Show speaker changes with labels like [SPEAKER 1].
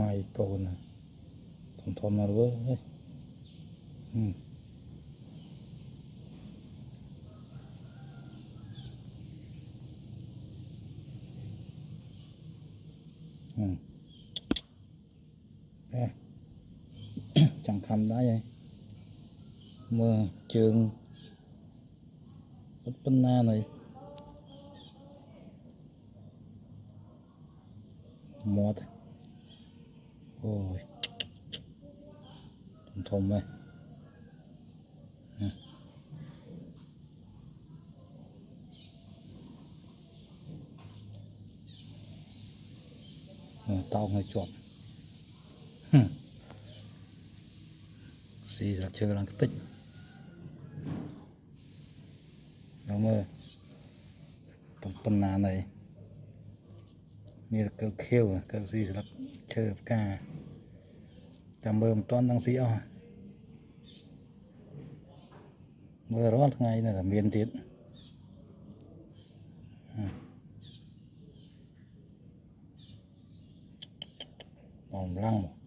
[SPEAKER 1] mai cô nè thom mà với chẳng khăm đã vậy mưa trường bên na này một ôi thom này tao ngay chọn xì ra chơi là cái tích nó mơ phần nào này như là cơ khiêu cơ gì là chơi cả chăm mơ một toán đang xí mơ rót ngay là miền tiến lăng